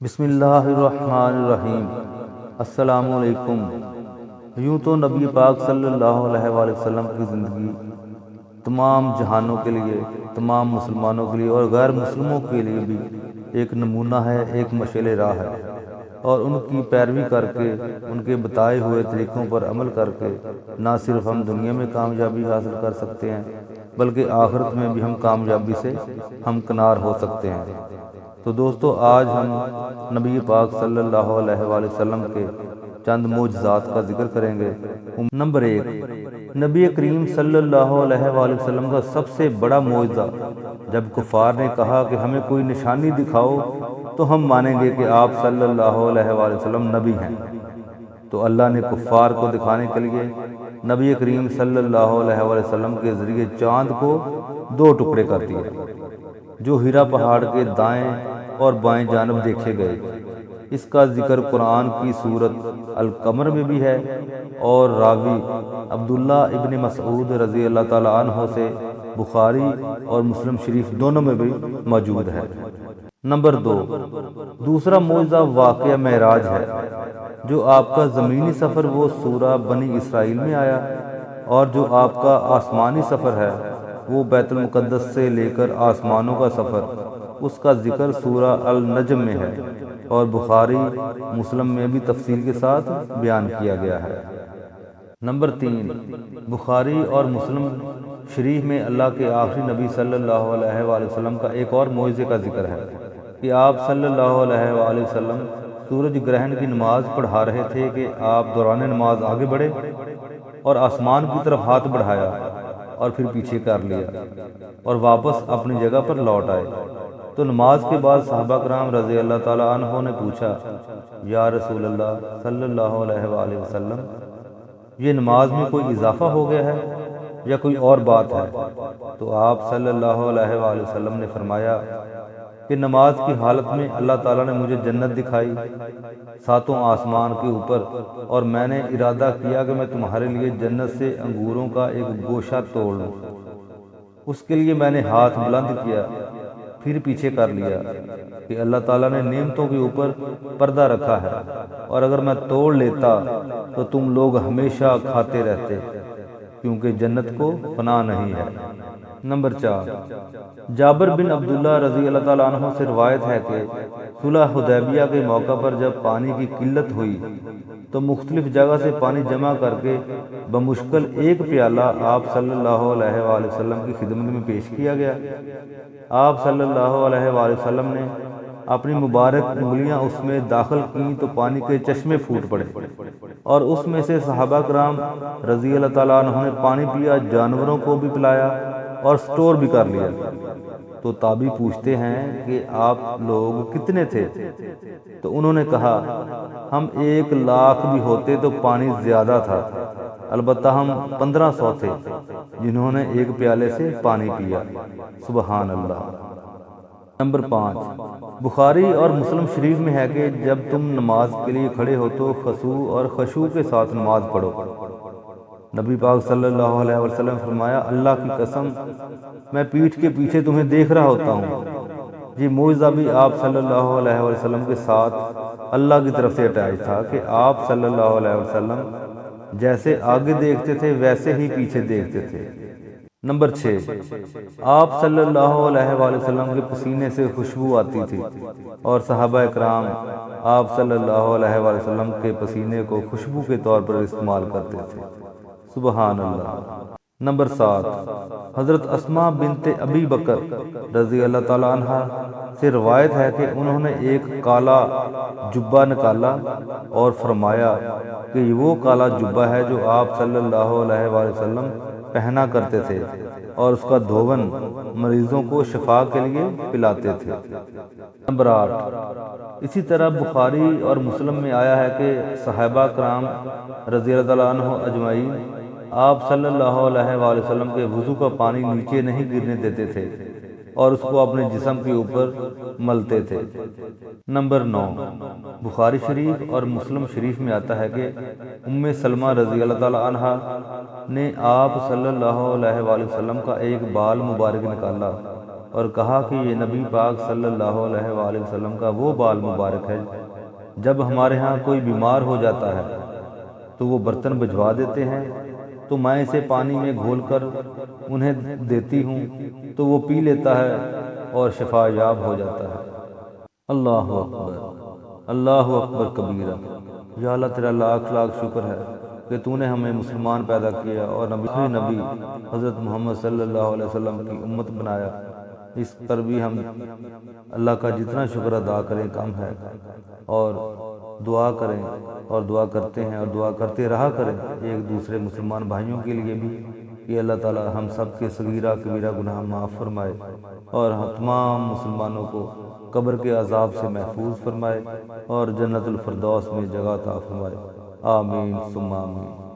بسم اللہ الرحمن الرحیم۔ السلام علیکم۔ یوں تو نبی پاک صلی اللہ علیہ وآلہ وسلم کی زندگی تمام جہانوں کے لیے، تمام مسلمانوں کے لیے اور غیر مسلموں کے لیے بھی ایک نمونہ ہے، ایک مشعل راہ ہے، اور ان کی پیروی کر کے، ان کے بتائے ہوئے طریقوں پر عمل کر کے نہ صرف ہم دنیا میں کامیابی حاصل کر سکتے ہیں بلکہ آخرت میں بھی ہم کامیابی سے ہمکنار ہو سکتے ہیں۔ تو دوستو، آج ہم نبی پاک صلی اللہ علیہ وآلہ وسلم کے چند معجزات کا ذکر کریں گے۔ نمبر 1، نبی کریم صلی اللہ علیہ وآلہ وسلم کا سب سے بڑا معجزہ۔ جب کفار نے کہا کہ ہمیں کوئی نشانی دکھاؤ تو ہم مانیں گے کہ آپ صلی اللہ علیہ وآلہ وسلم نبی ہیں، تو اللہ نے کفار کو دکھانے کے لیے نبی کریم صلی اللہ علیہ وآلہ وسلم کے ذریعے چاند کو 2 ٹکڑے کر دیے، جو ہیرا پہاڑ کے دائیں اور بائیں جانب دیکھے گئے۔ اس کا ذکر قرآن کی سورت القمر میں بھی ہے، اور راوی عبداللہ ابن مسعود رضی اللہ تعالیٰ عنہ سے بخاری اور مسلم شریف دونوں میں بھی موجود ہے۔ نمبر 2، دوسرا معجزہ واقعہ معراج ہے، جو آپ کا زمینی سفر وہ سورہ بنی اسرائیل میں آیا، اور جو آپ کا آسمانی سفر ہے وہ بیت المقدس سے لے کر آسمانوں کا سفر، اس کا ذکر سورہ النجم میں ہے، اور بخاری مسلم میں بھی تفصیل کے ساتھ بیان کیا گیا ہے۔ نمبر 3، بخاری اور مسلم شریف میں اللہ کے آخری نبی صلی اللہ علیہ وآلہ وسلم کا ایک اور معجزے کا ذکر ہے کہ آپ صلی اللہ علیہ وآلہ وسلم سورج گرہن کی نماز پڑھا رہے تھے کہ آپ دوران نماز آگے بڑھے اور آسمان کی طرف ہاتھ بڑھایا اور پھر پیچھے کر لیا اور واپس اپنی جگہ پر لوٹ آئے۔ تو نماز کے بعد صحابہ کرام رضی اللہ تعالیٰ عنہ نے پوچھا، یا رسول اللہ صلی اللہ علیہ وآلہ وسلم، یہ نماز میں کوئی اضافہ ہو گیا ہے یا کوئی اور بات ہے؟ تو آپ صلی اللہ علیہ وآلہ وسلم نے فرمایا کہ نماز کی حالت میں اللہ تعالیٰ نے مجھے جنت دکھائی 7 آسمان کے اوپر، اور میں نے ارادہ کیا کہ میں تمہارے لیے جنت سے انگوروں کا ایک گوشہ توڑ لوں۔ اس کے لیے میں نے ہاتھ بلند کیا، پھر پیچھے کر لیا کہ اللہ تعالیٰ نے نعمتوں کے اوپر پردہ رکھا ہے، اور اگر میں توڑ لیتا تو تم لوگ ہمیشہ کھاتے رہتے، کیونکہ جنت کو فنا نہیں ہے۔ نمبر 4، جابر بن عبداللہ رضی اللہ تعالیٰ عنہ سے روایت ہے کہ صلح حدیبیہ کے موقع پر جب پانی کی قلت ہوئی تو مختلف جگہ سے پانی جمع کر کے بمشکل 1 پیالہ آپ صلی اللہ علیہ وآلہ وسلم کی خدمت میں پیش کیا گیا۔ آپ صلی اللہ علیہ وآلہ وسلم نے اپنی مبارک انگلیاں اس میں داخل کیں تو پانی کے چشمے پھوٹ پڑے، اور اس میں سے صحابہ کرام رضی اللہ تعالیٰ عنہ نے پانی پیا، جانوروں کو بھی پلایا اور سٹور بھی کر لیا۔ تو تابعی پوچھتے ہیں کہ آپ لوگ کتنے تھے؟ تو انہوں نے کہا، ہم 1,00,000 بھی ہوتے تو پانی زیادہ تھا، البتہ ہم 1500 تھے جنہوں نے 1 پیالے سے پانی پیا۔ سبحان اللہ۔ نمبر 5، بخاری اور مسلم شریف میں ہے کہ جب تم نماز کے لیے کھڑے ہو تو خضوع اور خشوع کے ساتھ نماز پڑھو۔ نبی پاک صلی اللہ علیہ وسلم فرمایا، اللہ کی قسم، میں پیٹھ کے پیچھے تمہیں دیکھ رہا ہوتا ہوں۔ یہ معجزہ بھی آپ صلی اللہ علیہ وسلم کے ساتھ اللہ کی طرف سے اٹیچ تھا کہ آپ صلی اللہ علیہ وسلم جیسے آگے دیکھتے تھے ویسے ہی پیچھے دیکھتے تھے۔ نمبر 6، آپ صلی اللہ علیہ وآلہ وسلم کے پسینے سے خوشبو آتی تھی، اور صحابہ اکرام آپ صلی اللہ علیہ وآلہ وسلم کے پسینے کو خوشبو کے طور پر استعمال کرتے تھے۔ سبحان اللہ۔ نمبر 7، حضرت اسماء بنت ابی بکر رضی اللہ تعالیٰ عنہ سے روایت ہے کہ انہوں نے ایک کالا جبہ نکالا اور فرمایا کہ یہ وہ کالا جبہ ہے جو آپ صلی اللہ علیہ وآلہ وسلم پہنا کرتے تھے، اور اس کا دھون مریضوں کو شفا کے لیے پلاتے تھے۔ نمبر 8، اسی طرح بخاری اور مسلم میں آیا ہے کہ صحابہ کرام رضی اللہ تعالیٰ عنہ اجمعین آپ صلی اللہ علیہ وآلہ وسلم کے وضو کا پانی نیچے نہیں گرنے دیتے تھے اور اس کو اپنے جسم کے اوپر ملتے تھے۔ نمبر 9، بخاری شریف اور مسلم شریف میں آتا ہے کہ ام سلمہ رضی اللہ تعالیٰ عنہ نے آپ صلی اللہ علیہ وآلہ وسلم کا ایک بال مبارک نکالا اور کہا کہ یہ نبی پاک صلی اللہ علیہ وآلہ وسلم کا وہ بال مبارک ہے جب ہمارے ہاں کوئی بیمار ہو جاتا ہے تو وہ برتن بھجوا دیتے ہیں، تو میں اسے پانی میں گھول کر انہیں دیتی ہوں تو وہ پی لیتا ہے اور شفا یاب ہو جاتا ہے۔ اللہ اکبر، اللہ اکبر کبیرہ۔ یا اللہ تیرا لاکھ لاکھ شکر ہے کہ تو نے ہمیں مسلمان پیدا کیا اور آخری نبی حضرت محمد صلی اللہ علیہ وسلم کی امت بنایا۔ اس پر بھی ہم اللہ کا جتنا شکر ادا کریں کم ہے، اور دعا کریں اور دعا کرتے ہیں اور دعا کرتے رہا کریں ایک دوسرے مسلمان بھائیوں کے لیے بھی کہ اللہ تعالی ہم سب کے صغیرہ کبیرہ گناہ معاف فرمائے اور تمام مسلمانوں کو قبر کے عذاب سے محفوظ فرمائے اور جنت الفردوس میں جگہ عطا فرمائے۔ آمین ثم آمین۔